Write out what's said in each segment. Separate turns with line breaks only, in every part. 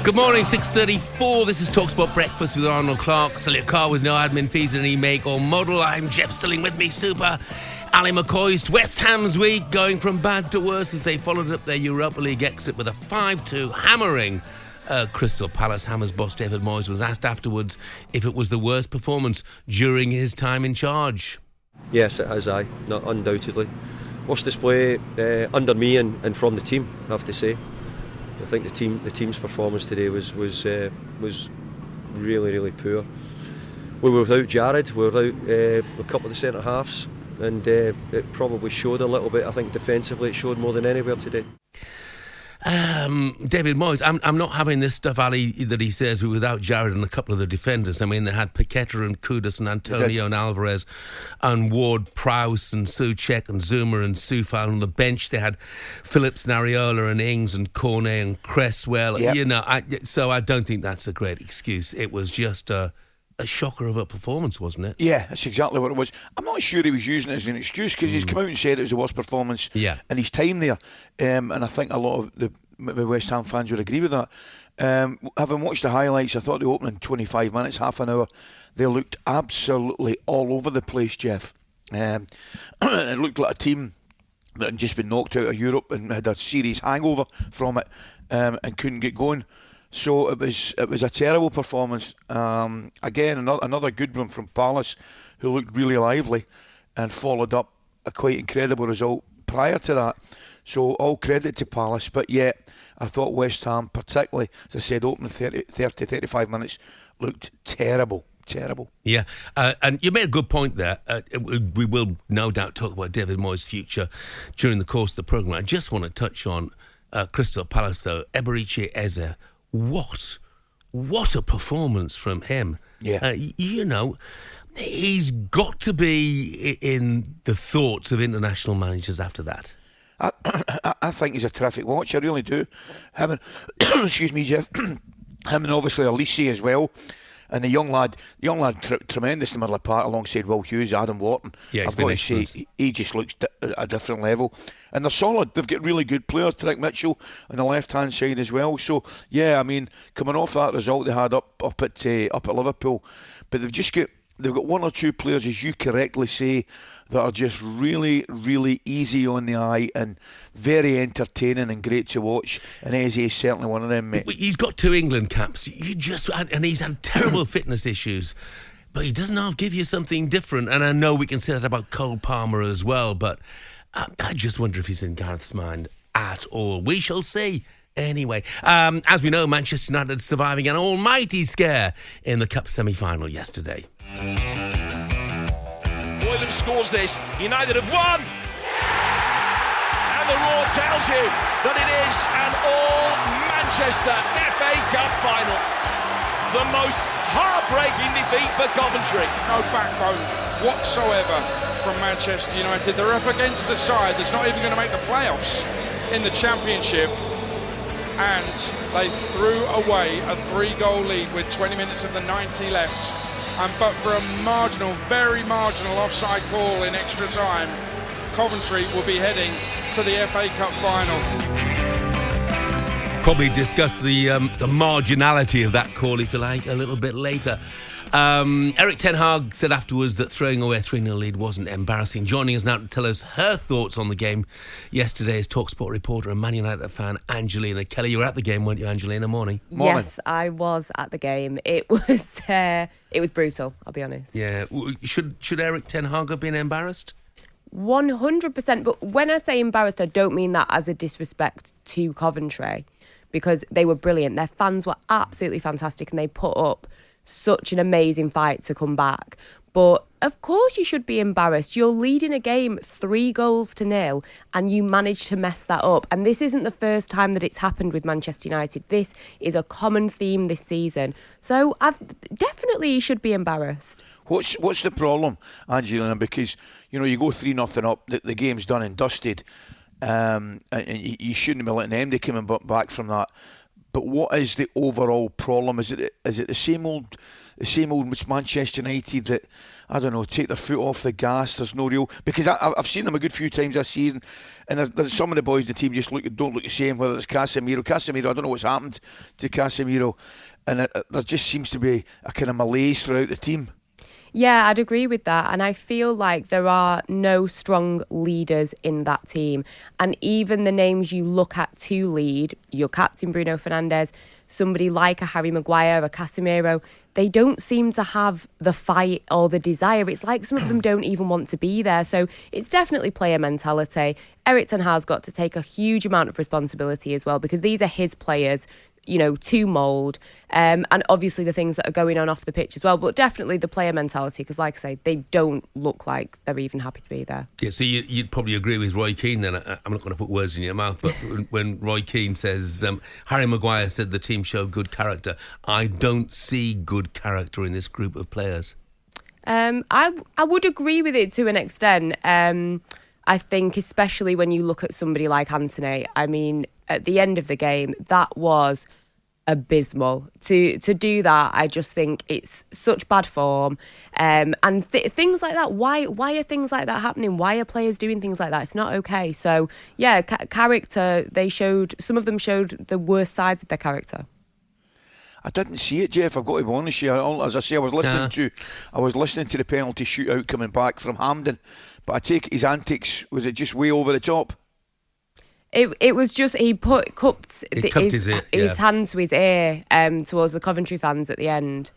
Good morning, 6:34. This is talkSPORT Breakfast with Arnold Clark. Sell your car with no admin fees and any make or model. I'm Jeff Stelling, with me, super Ali McCoist. West Ham's week going from bad to worse as they followed up their Europa League exit with a 5-2 hammering Crystal Palace. Hammers boss David Moyes was asked afterwards if it was the worst performance during his time in charge.
Yes, it has, not undoubtedly. Worst display under me and from the team, I have to say. I think the team's performance today was really, really poor. We were without Jared, we were without a couple of the centre halves, and it probably showed a little bit. I think defensively it showed more than anywhere today.
David Moyes, I'm not having this stuff, Ali, that he says we're without Jared and a couple of the defenders. I mean, they had Paqueta and Kudus and Antonio and Alvarez and Ward Prowse and Souček and Zuma and Soufal on the bench. They had Phillips and Areola and Ings and Cornet and Cresswell. Yep. You know, so I don't think that's a great excuse. It was just a shocker of a performance, wasn't it?
Yeah, that's exactly what it was. I'm not sure he was using it as an excuse because he's come out and said it was the worst performance in his time there. And I think a lot of the West Ham fans would agree with that. Having watched the highlights, I thought the opening 25 minutes, half an hour, they looked absolutely all over the place, Jeff. It looked like a team that had just been knocked out of Europe and had a serious hangover from it and couldn't get going. So it was a terrible performance. Again, another good one from Palace, who looked really lively and followed up a quite incredible result prior to that. So all credit to Palace. But yet, I thought West Ham, particularly, as I said, opening 35 minutes, looked terrible. Terrible.
Yeah, and you made a good point there. We will no doubt talk about David Moyes' future during the course of the programme. I just want to touch on Crystal Palace, though. Eberechi Eze. What a performance from him.
Yeah.
You know, he's got to be in the thoughts of international managers after that.
I think he's a terrific watch, I really do. Having, excuse me, Jeff, him and obviously Elise as well. And the young lad, tremendous in the middle of the park alongside Will Hughes, Adam Wharton.
Yeah,
I've got to say, he just looks at a different level. And they're solid. They've got really good players, Tarek Mitchell on the left-hand side as well. So, yeah, I mean, coming off that result they had up at Liverpool, but they've got one or two players, as you correctly say, that are just really, really easy on the eye and very entertaining and great to watch. And Eze is certainly one of them, mate.
He's got 2 England caps. And he's had terrible fitness issues. But he doesn't half give you something different. And I know we can say that about Cole Palmer as well. But I just wonder if he's in Gareth's mind at all. We shall see. Anyway, as we know, Manchester United surviving an almighty scare in the Cup semi-final yesterday.
Boylan scores this. United have won. And the roar tells you that it is an all-Manchester FA Cup final. The most heartbreaking defeat for Coventry.
No backbone whatsoever from Manchester United. They're up against a side that's not even going to make the playoffs in the Championship. And they threw away a 3-goal lead with 20 minutes of the 90 left. And but for a very marginal offside call in extra time, Coventry will be heading to the FA Cup final.
Probably discuss the marginality of that call, if you like, a little bit later. Erik ten Hag said afterwards that throwing away a 3-0 lead wasn't embarrassing. Joining us now to tell us her thoughts on the game yesterday is talkSPORT reporter and Man United fan Angelina Kelly. You were at the game, weren't you, Angelina? Morning.
Yes, I was at the game. It was brutal, I'll be honest.
Yeah. Should Erik ten Hag have been embarrassed?
100%. But when I say embarrassed, I don't mean that as a disrespect to Coventry, because they were brilliant. Their fans were absolutely fantastic and they put up such an amazing fight to come back. But of course you should be embarrassed. You're leading a game 3-0 and you managed to mess that up. And this isn't the first time that it's happened with Manchester United. This is a common theme this season. So definitely you should be embarrassed.
What's the problem, Angelina? Because, you go 3-0 up, the game's done and dusted. And you shouldn't be letting anybody coming back from that. But what is the overall problem? Is it the same old the same old Manchester United that, I don't know, take their foot off the gas. There's no real... Because I've seen them a good few times this season, and there's some of the boys in the team just don't look the same, whether it's Casemiro, I don't know what's happened to Casemiro, and there just seems to be a kind of malaise throughout the team.
Yeah, I'd agree with that. And I feel like there are no strong leaders in that team. And even the names you look at to lead, your captain Bruno Fernandes, somebody like a Harry Maguire, a Casemiro, they don't seem to have the fight or the desire. It's like some of them don't even want to be there. So it's definitely player mentality. Erik ten Hag's got to take a huge amount of responsibility as well, because these are his players, to mould, and obviously the things that are going on off the pitch as well, but definitely the player mentality, because like I say, they don't look like they're even happy to be there.
Yeah, so you'd probably agree with Roy Keane then. I'm not going to put words in your mouth, but when Roy Keane says, Harry Maguire said the team showed good character, I don't see good character in this group of players.
I would agree with it to an extent. I think especially when you look at somebody like Antony, I mean, at the end of the game, that was abysmal. To do that, I just think it's such bad form. And things like that, why are things like that happening? Why are players doing things like that? It's not okay. So, yeah, character, some of them showed the worst sides of their character.
I didn't see it, Jeff. I've got to be honest with you. As I say, I was listening to the penalty shootout coming back from Hampden, but I take his antics. Was it just way over the top?
It was just he cupped his hand to his ear towards the Coventry fans at the end.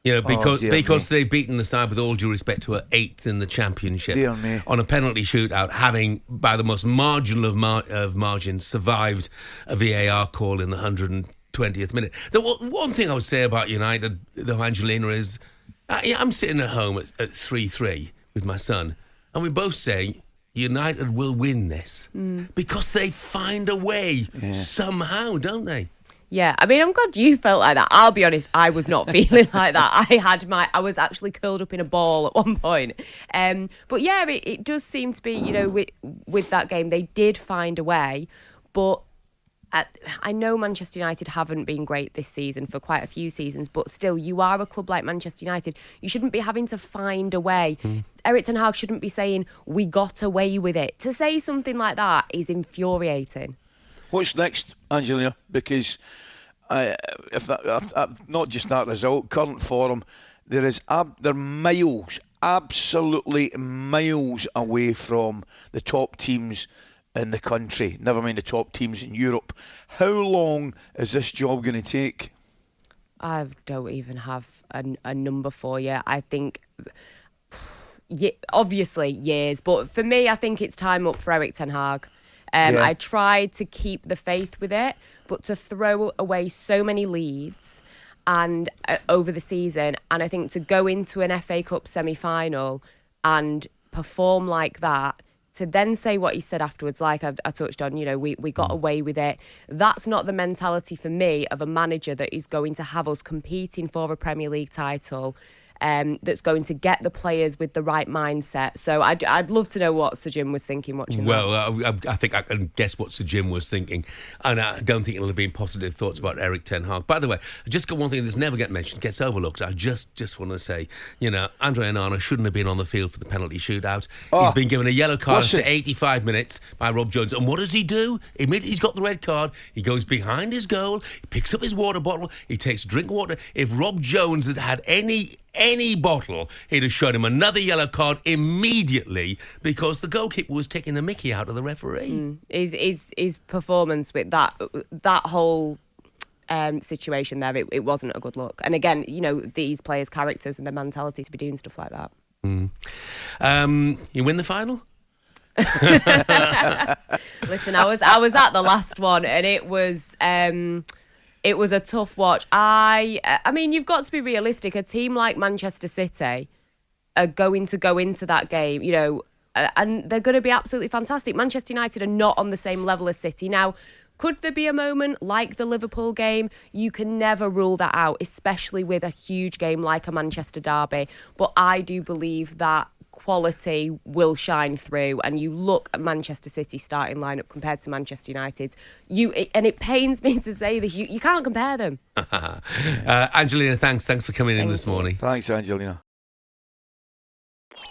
Yeah, because they've beaten the side, with all due respect, to 8th in the Championship on a penalty shootout, having by the most marginal of margins survived a VAR call in the 120th minute. The one thing I would say about United, though, Angelina, is I'm sitting at home at 3-3 with my son, and we're both saying United will win this because they find a way somehow, don't they?
Yeah, I mean, I'm glad you felt like that. I'll be honest, I was not feeling like that. I was actually curled up in a ball at one point. But yeah, it does seem to be, with that game, they did find a way. But I know Manchester United haven't been great this season for quite a few seasons, but still, you are a club like Manchester United. You shouldn't be having to find a way. Erik ten Hag shouldn't be saying, we got away with it. To say something like that is infuriating.
What's next, Angelina? Because not just that result, current form, they're miles, absolutely miles away from the top teams in the country, never mind the top teams in Europe. How long is this job going to take?
I don't even have a number for you. I think, obviously, years. But for me, I think it's time up for Erik ten Hag. I tried to keep the faith with it, but to throw away so many leads and over the season, and I think to go into an FA Cup semi-final and perform like that, to then say what he said afterwards, like I touched on, we got away with it. That's not the mentality for me of a manager that is going to have us competing for a Premier League title, that's going to get the players with the right mindset. So I'd love to know what Sir Jim was thinking watching that.
Well, I think I can guess what Sir Jim was thinking, and I don't think it'll have been positive thoughts about Erik ten Hag. By the way, I just got one thing that's never gets mentioned, gets overlooked. I just want to say, Andre Onana shouldn't have been on the field for the penalty shootout. He's been given a yellow card after 85 minutes by Rob Jones, and what does he do? Immediately he's got the red card, he goes behind his goal, he picks up his water bottle, he takes drink water. If Rob Jones had any bottle, he'd have shown him another yellow card immediately, because the goalkeeper was taking the mickey out of the referee.
His performance with that whole situation there, it wasn't a good look. And again, these players' characters and their mentality to be doing stuff like that.
You win the final?
Listen, I was at the last one, and it was a tough watch. I mean, you've got to be realistic. A team like Manchester City are going to go into that game, and they're going to be absolutely fantastic. Manchester United are not on the same level as City. Now, could there be a moment like the Liverpool game? You can never rule that out, especially with a huge game like a Manchester derby. But I do believe that quality will shine through, and you look at Manchester City's starting lineup compared to Manchester United's, and it pains me to say this, you can't compare them.
Angelina, thanks for coming in this morning.
Thanks, Angelina.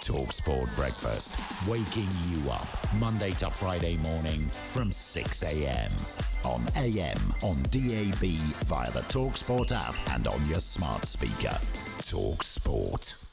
talkSPORT Breakfast, waking you up Monday to Friday morning from 6 a.m. on AM, on DAB, via the talkSPORT app and on your smart speaker. talkSPORT.